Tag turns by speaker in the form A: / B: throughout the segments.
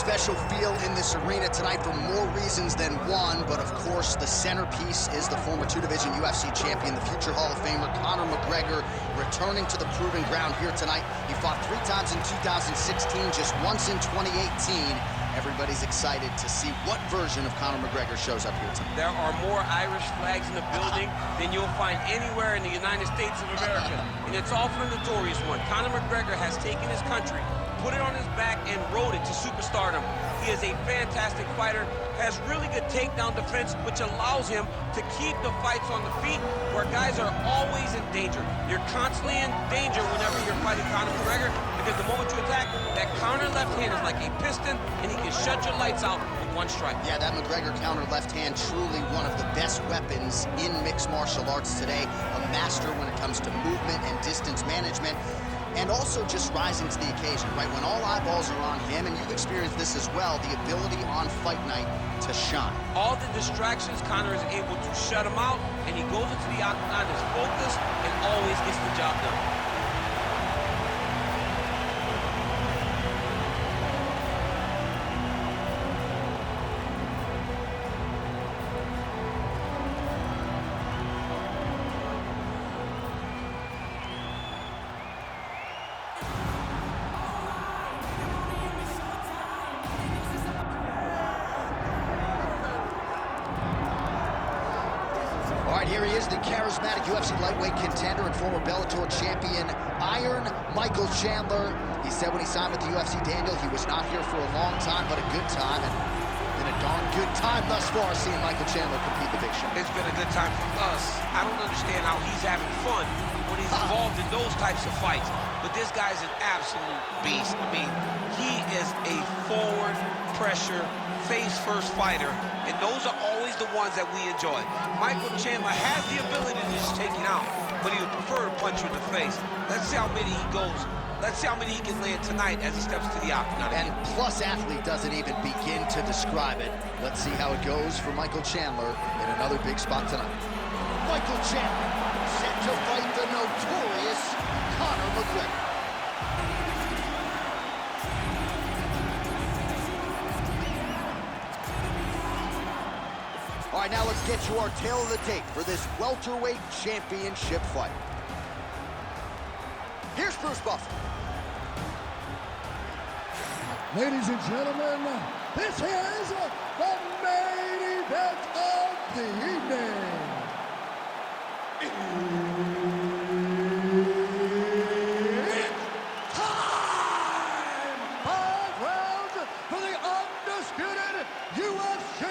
A: special feel in this arena tonight for more reasons than one, but of course the centerpiece is the former two-division UFC champion, the future Hall of Famer CONOR McGregor, returning to the proving ground here tonight. He fought 3 times in 2016, just once in 2018. Everybody's excited to see what version of CONOR McGregor shows up here tonight.
B: There are more Irish flags in the building than you'll find anywhere in the United States of America, and it's all for the notorious one. CONOR McGregor has taken his country, put it on his back, and rode it to superstardom. He is a fantastic fighter, has really good takedown defense, which allows him to keep the fights on the feet where guys are always in danger. You're constantly in danger whenever you're fighting CONOR McGregor, because the moment you attack, that counter left hand is like a piston, and he can shut your lights out with one strike. Yeah, that McGregor counter left hand, truly one of the best weapons in mixed martial arts today. A master when it comes to movement and distance management, and also just rising to the occasion, right? When all eyeballs are on him, and you've experienced this as well, the ability on fight night to shine. All the distractions, CONOR is able to shut him out, and he goes into the octagon as focused and always gets the job done.
A: All right, here he is, the charismatic UFC lightweight contender and former Bellator champion, Iron Michael Chandler. He said when he signed with the UFC, Daniel, he was not here for a long time, but a good time, and been a darn good time thus far seeing Michael Chandler compete the big show.
B: It's been a good time for us. I don't understand how he's having fun when he's involved in those types of fights, but this guy's an absolute beast. I mean, he is a forward pressure, face-first fighter, and those are always the ones that we enjoy. Michael Chandler has the ability to just take it out, but he would prefer to punch you in the face. Let's see how many he goes. Let's see how many he can land tonight as he steps to the octagon.
A: And Plus Athlete doesn't even begin to describe it. Let's see how it goes for Michael Chandler in another big spot tonight. Michael Chandler, set to fight the notorious CONOR McGregor. All right, now let's get you our tale of the tape for this welterweight championship fight. Here's Bruce Buffer.
C: Ladies and gentlemen, this is the main event of the evening. It's time! 5 rounds for the undisputed UFC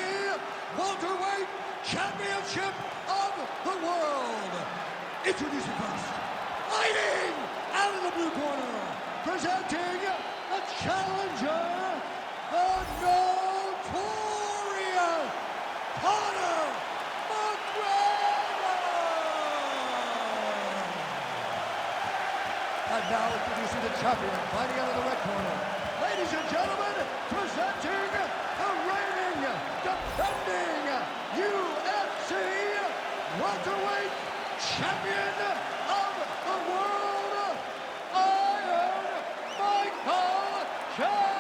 C: welterweight championship of the world. Introducing first, fighting out of the blue corner, presenting the challenger, the notorious CONOR McGregor. And now introducing the champion, fighting out of the red corner. Ladies and gentlemen, presenting the reigning, defending UFC welterweight champion of the world, Iron Michael Chandler.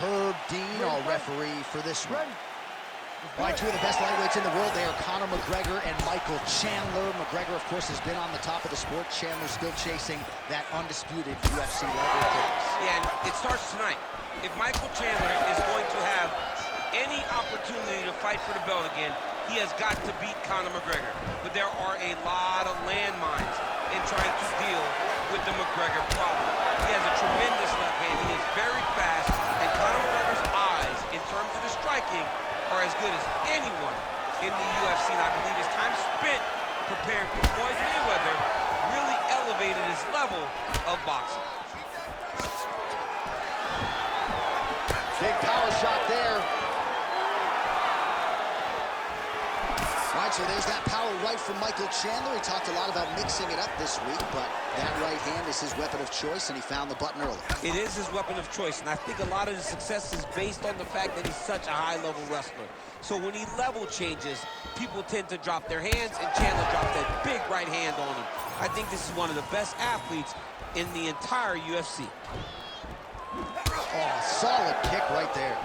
A: Herb Dean, our referee for this one. All right, 2 of the best lightweights in the world. They are CONOR McGregor and Michael Chandler. McGregor, of course, has been on the top of the sport. Chandler still chasing that undisputed UFC lightweight place.
B: Yeah, and it starts tonight. If Michael Chandler is going to have any opportunity to fight for the belt again, he has got to beat CONOR McGregor. But there are a lot of landmines in trying to deal with the McGregor problem. He has a tremendous left hand. He is very fast, and CONOR McGregor's eyes, in terms of the striking, are as good as anyone in the UFC. And I believe his time spent preparing for Floyd Mayweather really elevated his level of boxing.
A: Big power shot there. All right, so there's that power right from Michael Chandler. He talked a lot about mixing it up this week, but that right hand is his weapon of choice, and he found the button early.
B: It is his weapon of choice, and I think a lot of the success is based on the fact that he's such a high-level wrestler. So when he level changes, people tend to drop their hands, and Chandler dropped that big right hand on him. I think this is one of the best athletes in the entire UFC.
A: Oh, solid kick right there.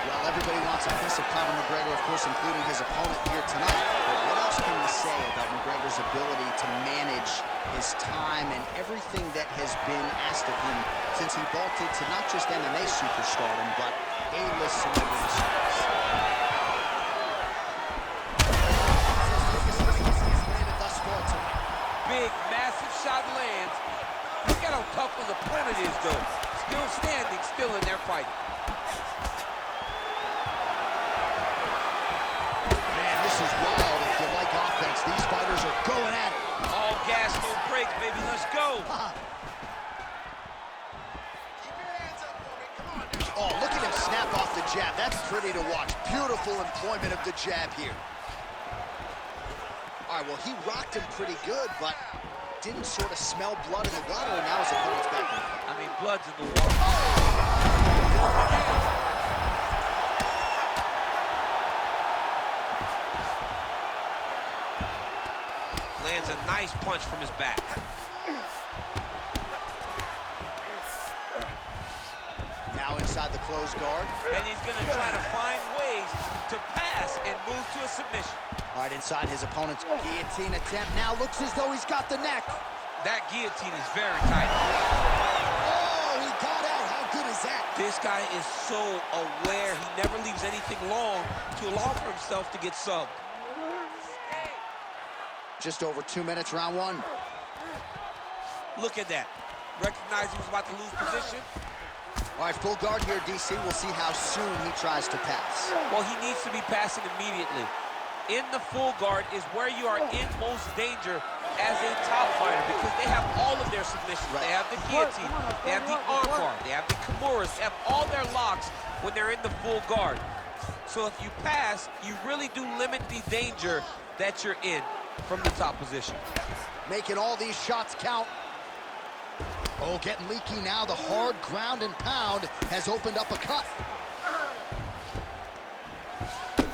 A: Well, everybody wants a piece of Conor McGregor, of course, including his opponent here tonight. But what else can we say about McGregor's ability to manage his time and everything that has been asked of him since he vaulted to not just MMA superstardom, but A-list celebrity status?
B: Big, massive shot lands. Look at how tough his opponent is, though. Still standing, still in their fight.
A: Man, this is wild. If you like offense, these fighters are going at it.
B: All gas, no brakes, baby. Let's go.
A: Oh, look at him snap off the jab. That's pretty to watch. Beautiful employment of the jab here. All right, well, he rocked him pretty good, but didn't sort of smell blood in the water, and now his opponent's back in.
B: I mean, blood's in the water. Lands a nice punch from his back.
A: Now inside the closed guard.
B: And he's going to try to find ways to pass and move to a submission.
A: All right, inside his opponent's guillotine attempt. Now looks as though he's got the neck.
B: That guillotine is very tight.
A: Oh, he got out. How good is that?
B: This guy is so aware. He never leaves anything long to allow for himself to get subbed.
A: Just over 2 minutes, round one.
B: Look at that. Recognized he was about to lose position.
A: All right, full guard here, DC. We'll see how soon he tries to pass.
B: Well, he needs to be passing immediately. In the full guard is where you are in most danger as a top fighter because they have all of their submissions. Right. They have the guillotine, they have the armbar, they have the kimuras, they have all their locks when they're in the full guard. So if you pass, you really do limit the danger that you're in from the top position.
A: Making all these shots count. Oh, getting leaky now. The hard ground and pound has opened up a cut.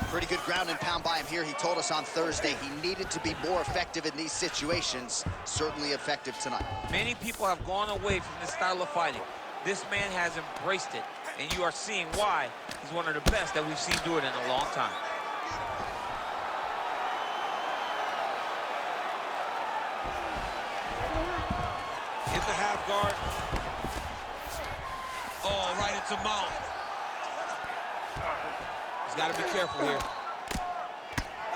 A: Pretty good ground and pound by him here. He told us on Thursday he needed to be more effective in these situations. Certainly effective tonight.
B: Many people have gone away from this style of fighting. This man has embraced it, and you are seeing why he's one of the best that we've seen do it in a long time. In the half guard. Oh, right into mount. He's got to be careful here.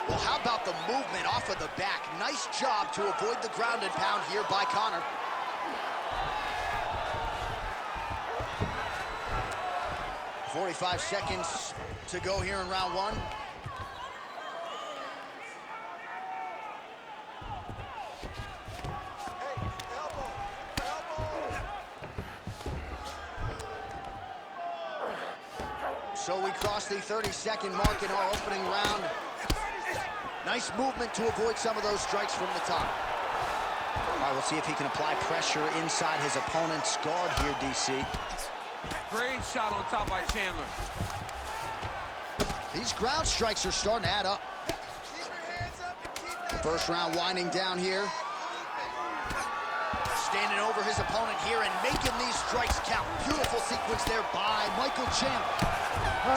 A: Well, how about the movement off of the back? Nice job to avoid the ground and pound here by Conor. "45 seconds to go here in round one. So we cross the 30-second mark in our opening round. Nice movement to avoid some of those strikes from the top. All right, we'll see if he can apply pressure inside his opponent's guard here, DC.
B: Great shot on top by Chandler.
A: These ground strikes are starting to add up. The first round winding down here. Standing over his opponent here and making these strikes count. Beautiful sequence there by Michael Chandler.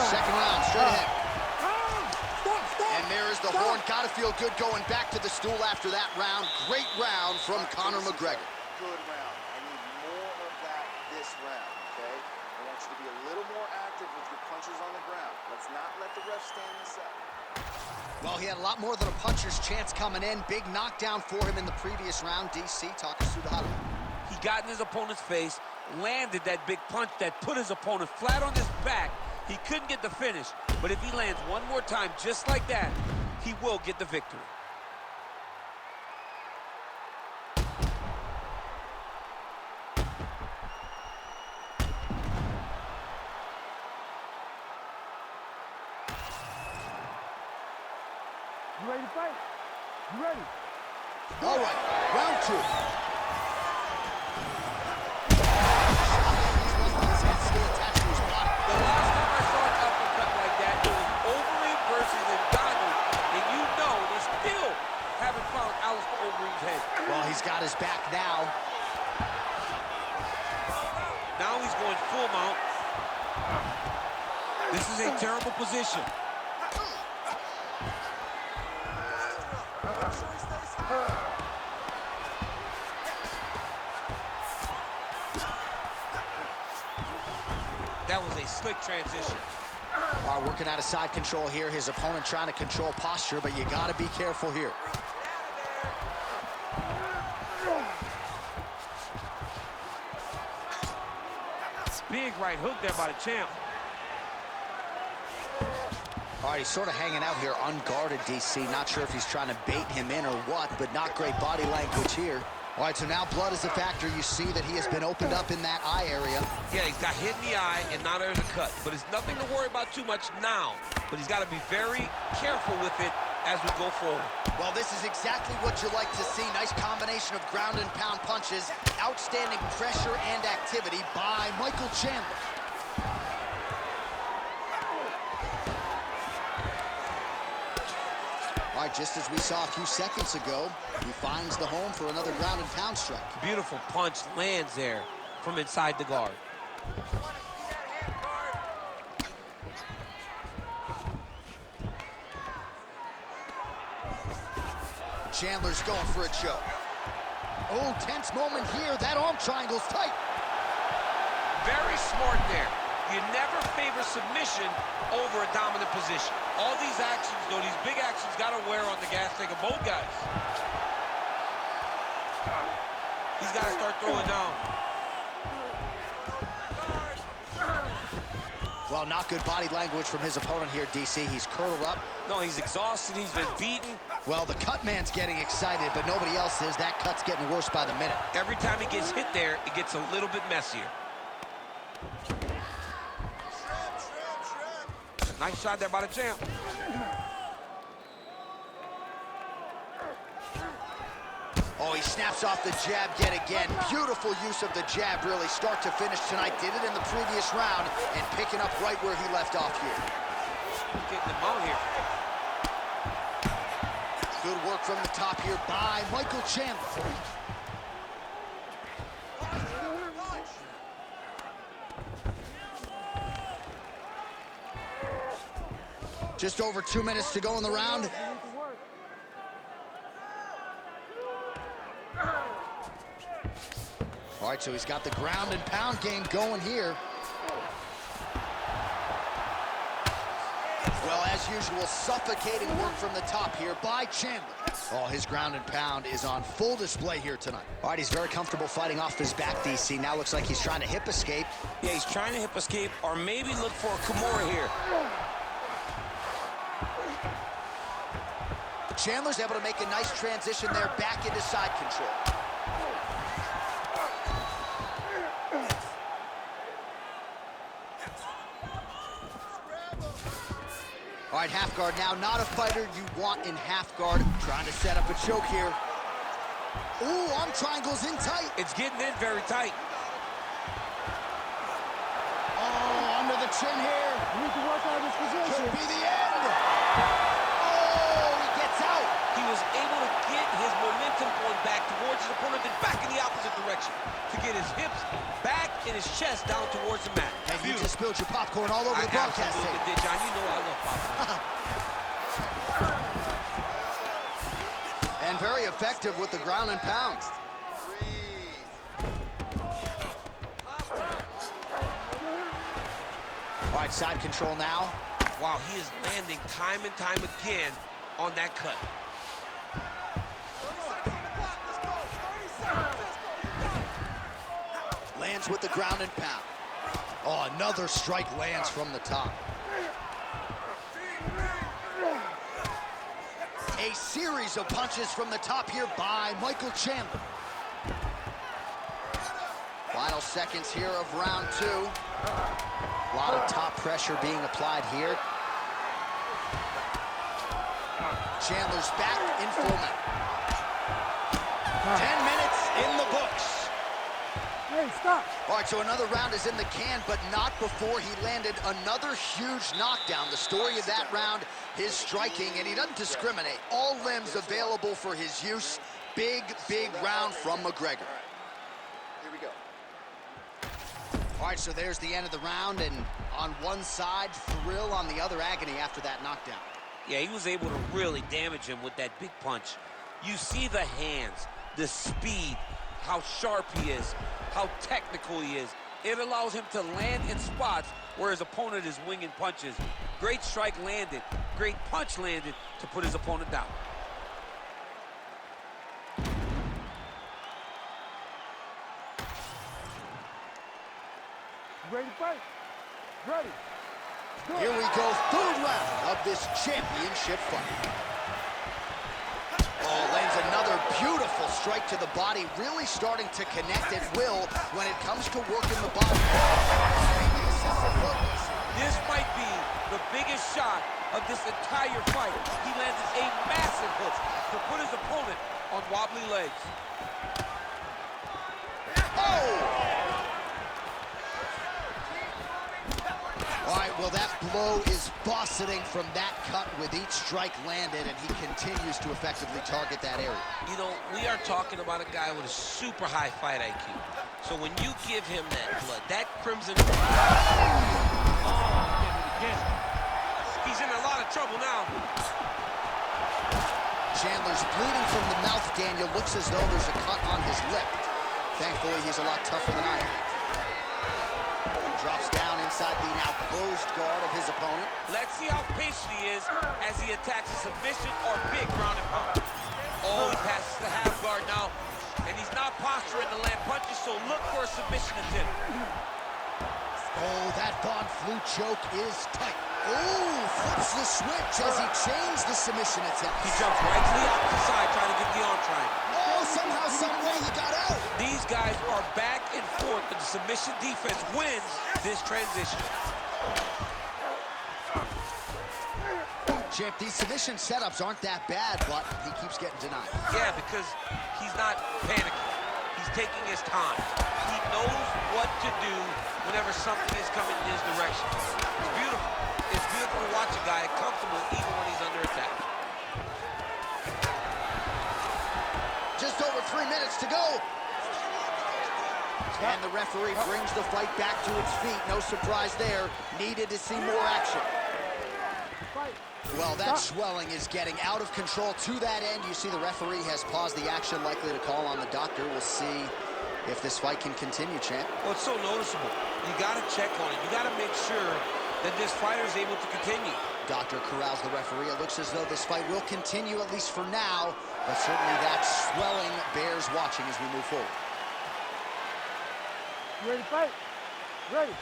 A: Second round, straight ahead. And there is the horn. Gotta feel good going back to the stool after that round. Great round from Conor McGregor.
D: Good round. I need more of that this round, okay? I want you to be a little more active with your punches on the ground. Let's not let the ref stand this up.
A: Well, he had a lot more than a puncher's chance coming in. Big knockdown for him in the previous round. DC, talk us through the highlight.
B: He got in his opponent's face, landed that big punch that put his opponent flat on his back. He couldn't get the finish, but if he lands one more time just like that, he will get the victory.
C: You ready to fight? You ready?
A: All right, round two.
B: The last time I saw an uppercut like that, it was Overeem versus Ngannou, and you know Alistair Overeem's head.
A: Well, he's got his back now.
B: Now he's going full mount. This is a terrible position. That was a slick transition.
A: All right, working out of side control here. His opponent trying to control posture, but you got to be careful here.
B: Big right hook there by the champ.
A: All right, he's sort of hanging out here unguarded, DC. Not sure if he's trying to bait him in or what, but not great body language here. All right, so now blood is a factor. You see that he has been opened up in that eye area.
B: Yeah, he's got hit in the eye, and now there's a cut. But it's nothing to worry about too much now. But he's got to be very careful with it as we go forward.
A: Well, this is exactly what you like to see. Nice combination of ground and pound punches. Outstanding pressure and activity by Michael Chandler. All right, just as we saw a few seconds ago, he finds the home for another ground and pound strike.
B: Beautiful punch lands there from inside the guard.
A: Chandler's going for a choke. Oh, tense moment here. That arm triangle's tight.
B: Very smart there. You never favor submission over a dominant position. All these actions, though, these big actions, got to wear on the gas tank of both guys. He's got to start throwing down.
A: Well, not good body language from his opponent here, DC. He's curled up.
B: No, he's exhausted. He's been beaten.
A: Well, the cut man's getting excited, but nobody else is. That cut's getting worse by the minute.
B: Every time he gets hit there, it gets a little bit messier. Nice shot there by the champ.
A: Oh, he snaps off the jab yet again. Beautiful use of the jab, really, start to finish tonight. Did it in the previous round and picking up right where he left off here.
B: Getting the mount here.
A: Good work from the top here by Michael Chandler. Just over 2 minutes to go in the round. All right, so he's got the ground and pound game going here. Well, as usual, suffocating work from the top here by Chandler. Oh, his ground and pound is on full display here tonight. All right, he's very comfortable fighting off his back, DC. Now looks like he's trying to hip escape.
B: Yeah, he's trying to hip escape or maybe look for a Kimura here.
A: Chandler's able to make a nice transition there back into side control. All right, half guard now. Not a fighter you want in half guard. Trying to set up a choke here. Ooh, arm triangle's in tight.
B: It's getting in very tight.
A: Oh, under the chin here.
C: You need to work out his position.
A: Could be the end. Oh, he gets out.
B: He was able to get his momentum going back towards his opponent, then back in the opposite direction to get his hips back and his chest down towards the mat.
A: And you just spilled your popcorn all over the broadcast
B: absolutely
A: tape.
B: did, John. You know I love popcorn.
A: And very effective with the ground and pound. All right, side control now.
B: Wow, he is landing time and time again on that cut.
A: Lands with the ground and pound. Oh, another strike lands from the top. A series of punches from the top here by Michael Chandler. Final seconds here of round two. A lot of top pressure being applied here. Chandler's back in full net. 10 minutes in the books.
C: Hey, stop.
A: All right, so another round is in the can, but not before he landed another huge knockdown. The story of that round, his striking, and he doesn't discriminate. All limbs available for his use. Big, big round from McGregor.
D: Here we go.
A: All right, so there's the end of the round, and on one side, thrill, on the other, agony after that knockdown.
B: Yeah, he was able to really damage him with that big punch. You see the hands, the speed, how sharp he is, how technical he is. It allows him to land in spots where his opponent is winging punches. Great strike landed, great punch landed to put his opponent down.
C: Ready to fight? Ready.
A: Here we go, third round of this championship fight. Oh, lands another beautiful strike to the body, really starting to connect at will when it comes to working the body.
B: This might be the biggest shot of this entire fight. He landed a massive hook to put his opponent on wobbly legs.
A: Oh! All right, well, that blow is bossing from that cut with each strike landed, and he continues to effectively target that area.
B: You know, we are talking about a guy with a super high fight IQ. So when you give him that blood, that crimson... He's in a lot of trouble now.
A: Chandler's bleeding from the mouth. Daniel looks as though there's a cut on his lip. Thankfully, he's a lot tougher than I am. Drops down inside the now closed guard of his opponent.
B: Let's see how patient he is as he attacks a submission or big ground and pound. Oh, he passes the half guard now, and he's not posturing to land punches, so look for a submission attempt.
A: Oh, that Von Flue choke is tight. Oh, flips the switch as he changed the submission attempt.
B: He jumps right to the opposite side trying to get the arm triangle.
A: Oh, somehow, some way he got out.
B: These guys are back and forth, but the submission defense wins this transition.
A: Champ, these submission setups aren't that bad, but he keeps getting denied.
B: Yeah, because he's not panicking. He's taking his time. He knows what to do whenever something is coming in his direction. It's beautiful. It's beautiful to watch a guy comfortable even when he's under attack.
A: Just over 3 minutes to go. And the referee brings the fight back to its feet. No surprise there. Needed to see more action. Well, that swelling is getting out of control. To that end, you see the referee has paused the action, likely to call on the doctor. We'll see if this fight can continue, champ.
B: Well, it's so noticeable. You got to check on it. You got to make sure that this fighter is able to continue.
A: Doctor corrals the referee. It looks as though this fight will continue, at least for now, but certainly that swelling bears watching as we move forward.
C: Ready to fight? Ready.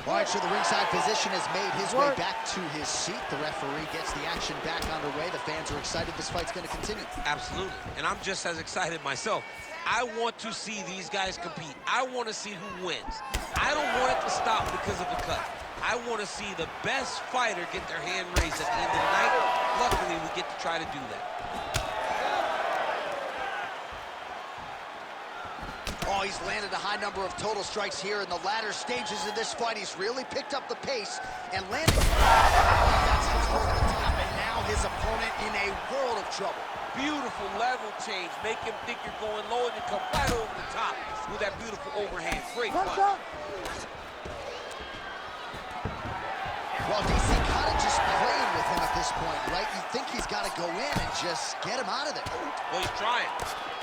A: All right, so the ringside physician has made his way back to his seat. The referee gets the action back underway. The fans are excited this fight's going to continue.
B: Absolutely, and I'm just as excited myself. I want to see these guys compete. I want to see who wins. I don't want it to stop because of a cut. I want to see the best fighter get their hand raised at the end of the night. Luckily, we get to try to do that.
A: Oh, he's landed a high number of total strikes here in the latter stages of this fight. He's really picked up the pace and landed. That's over the top, and now his opponent in a world of trouble.
B: Beautiful level change. Make him think you're going low and you come right over the top with that beautiful overhand. Great punch.
A: Well, DC kind of just playing with him at this point, right? You think he's got to go in and just get him out of there.
B: Well, he's trying,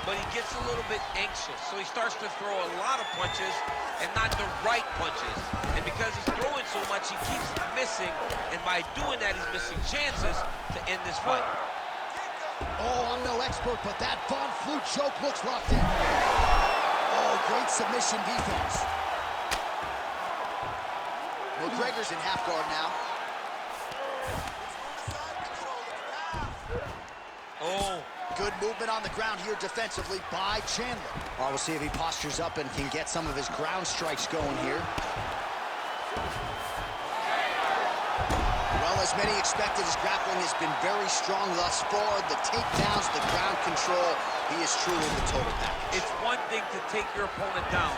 B: but he gets a little bit anxious, so he starts to throw a lot of punches and not the right punches. And because he's throwing so much, he keeps missing, and by doing that, he's missing chances to end this fight.
A: Oh, I'm no expert, but that Von Flue choke looks locked in. Oh, great submission defense. McGregor's in half guard now.
B: Oh.
A: Good movement on the ground here defensively by Chandler. All right, we'll see if he postures up and can get some of his ground strikes going here. Well, as as many expected, his grappling has been very strong thus far. The takedowns, the ground control, he is truly the total package.
B: It's one thing to take your opponent down.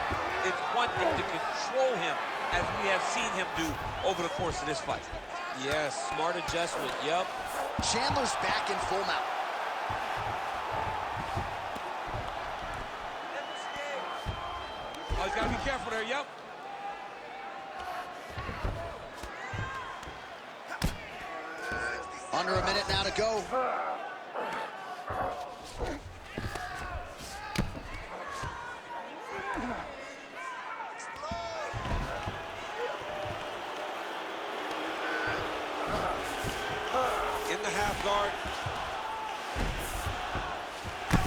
B: It's one thing to control him, as we have seen him do over the course of this fight.
E: Yes, smart adjustment, yep.
A: Chandler's back in full mount.
B: Oh, he's got to be careful there, yep.
A: Under a minute now to go.
B: In the half guard.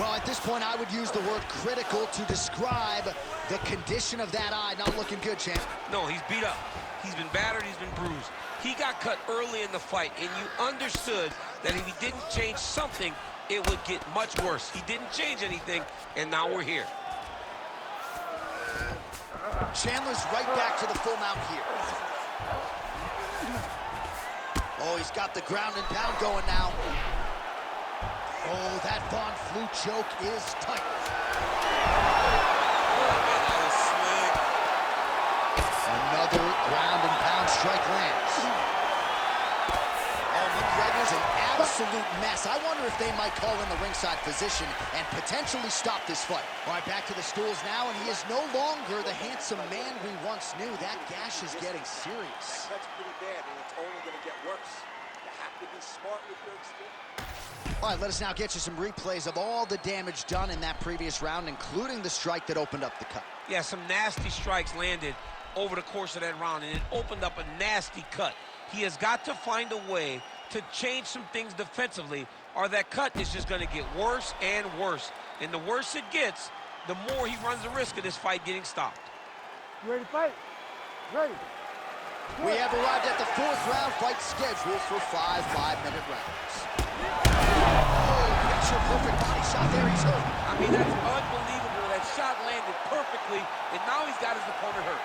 A: Well, at this point, I would use the word critical to describe the condition of that eye. Not looking good, champ.
B: No, he's beat up. He's been battered, he's been bruised. He got cut early in the fight, and you understood that if he didn't change something, it would get much worse. He didn't change anything, and now we're here.
A: Chandler's right back to the full mount here. Oh, he's got the ground and pound going now. Oh, that Von Flue choke is tight. Another ground and pound strike lands. Oh, McGregor's an absolute mess. I wonder if they might call in the ringside physician and potentially stop this fight. All right, back to the stools now, and he is no longer the handsome man we once knew. That gash is getting serious.
D: That's pretty bad, and it's only going to get worse. You have to be smart with your experience.
A: All right, let us now get you some replays of all the damage done in that previous round, including the strike that opened up the cut.
B: Yeah, some nasty strikes landed over the course of that round, and it opened up a nasty cut. He has got to find a way to change some things defensively, or that cut is just going to get worse and worse. And the worse it gets, the more he runs the risk of this fight getting stopped.
F: You ready to fight? Ready.
A: We have arrived at the fourth round, fight scheduled for 5 5-minute rounds. Oh, picture-perfect body shot there, he's hurt.
B: I mean, that's unbelievable. That shot landed perfectly, and now he's got his opponent hurt.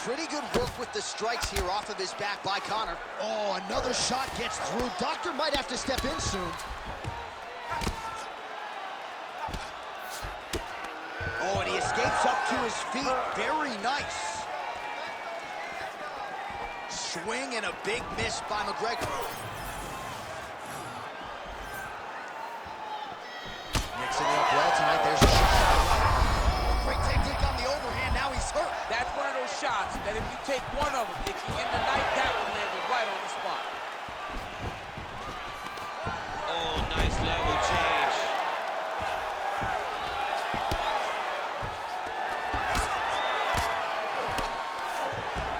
A: Pretty good work with the strikes here off of his back by Conor. Oh, another shot gets through. Doctor might have to step in soon. Oh, and he escapes up to his feet. Very nice. Swing and a big miss by McGregor. Mixing it up well tonight. There's a shot. Great technique on the overhand. Now he's hurt.
B: That's one of those shots that if you take one of them, if you end the night, that one landed right on the spot. Oh, nice level change.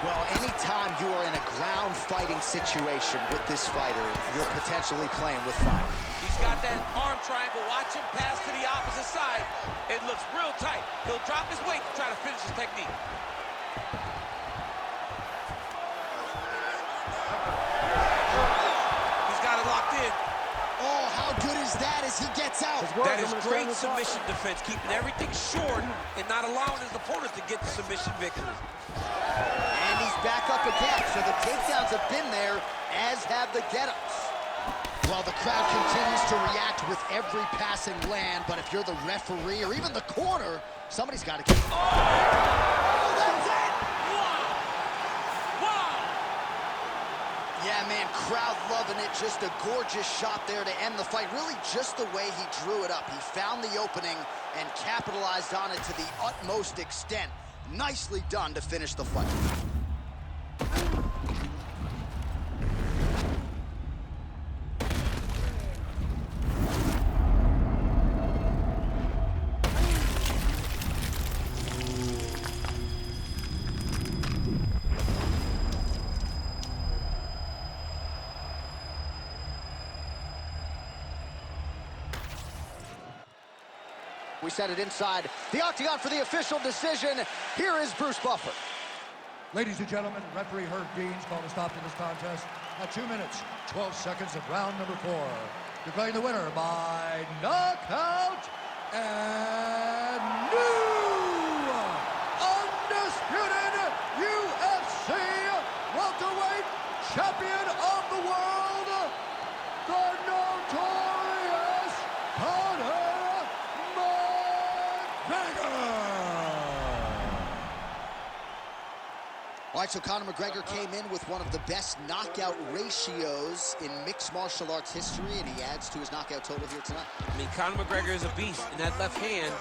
A: Well, anytime you are in a ground fighting situation with this fighter, you're potentially playing with fire.
B: He's got that arm triangle. Watch him pass to the opposite side. It looks real tight. He'll drop his weight to try to finish his technique. He's got it locked in.
A: Oh, how good is that as he gets out?
B: That is great submission defense, keeping everything short and not allowing his opponent to get the submission victory.
A: And he's back up again, so the takedowns have been there, as have the get-ups. Well, the crowd continues to react with every passing land, but if you're the referee or even the corner, somebody's got to get... Oh, that's it!
B: Wow!
A: Yeah, man, crowd loving it. Just a gorgeous shot there to end the fight. Really just the way he drew it up. He found the opening and capitalized on it to the utmost extent. Nicely done to finish the fight. We set it inside the octagon for the official decision. Here is Bruce Buffer.
C: Ladies and gentlemen, referee Herb Dean's called a stop to this contest at 2 minutes, 12 seconds of round number 4. Declaring the winner by knockout and new undisputed UFC welterweight champion of the world, the notorious CONOR McGregor. All right, so CONOR McGregor came in with one of the best knockout ratios in mixed martial arts history, and he adds to his knockout total here tonight.
B: I mean, Conor McGregor is a beast, and that left hand